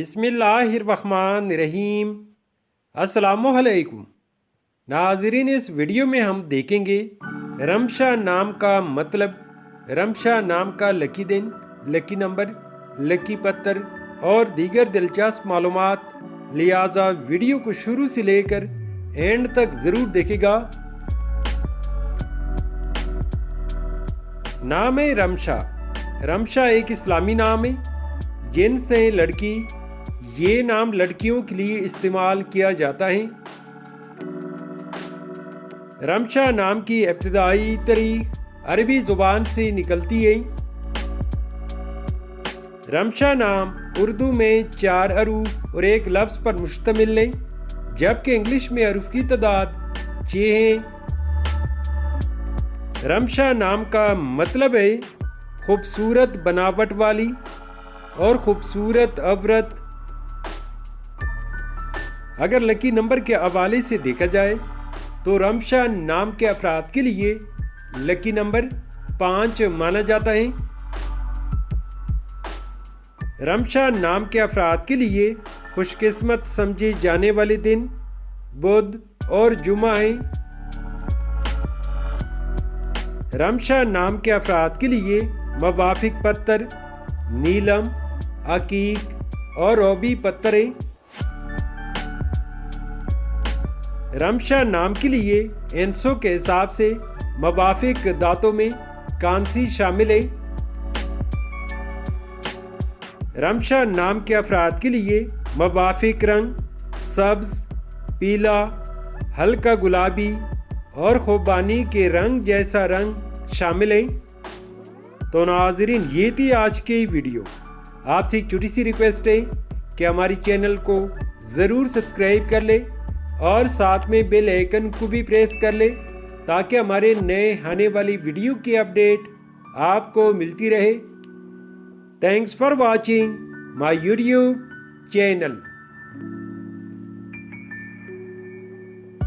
बिस्मिल्लाहिर्रहमानिर्रहीम। अस्सलामुअलैकुम नाज़रीन, इस वीडियो में हम देखेंगे रमशा नाम का मतलब, रमशा नाम का लकी दिन, लकी नंबर, लकी पत्थर और दीगर दिलचस्प मालूमात। लिहाजा वीडियो को शुरू से लेकर एंड तक ज़रूर देखेगा। नाम है रमशा। रमशा एक इस्लामी नाम है, जिन्स है लड़की। ये नाम लड़कियों के लिए इस्तेमाल किया जाता है। रमशा नाम की इब्तिदाई तारीख अरबी ज़ुबान से निकलती है। रमशा नाम उर्दू में 4 हरूफ और एक लफ्ज़ पर मुश्तमिल है, जबकि इंग्लिश में हरूफ की तादाद 6 है। रमशा नाम का मतलब है खूबसूरत बनावट वाली और खूबसूरत औरत। अगर लकी नंबर के हवाले से देखा जाए तो रमशा नाम के अफराद के लिए लकी नंबर 5 माना जाता है। रमशा नाम के अफराद के लिए खुशकिस्मत समझे जाने वाले दिन बुध और जुमा है। रमशा नाम के अफराद के लिए मवाफिक पत्थर नीलम, अकीक और रोबी पत्थर है। रमशा नाम के लिए इंसों के हिसाब से मवाफिक दांतों में कांसी शामिल है। रमशा नाम के अफराद के लिए मवाफिक रंग सब्ज, पीला, हल्का गुलाबी और खुबानी के रंग जैसा रंग शामिल है। तो नाज़रीन, ये थी आज की वीडियो। आपसे एक छोटी सी रिक्वेस्ट है कि हमारी चैनल को ज़रूर सब्सक्राइब कर ले और साथ में बेल आइकन को भी प्रेस कर ले, ताकि हमारे नए आने वाली वीडियो की अपडेट आपको मिलती रहे। Thanks for watching my YouTube channel.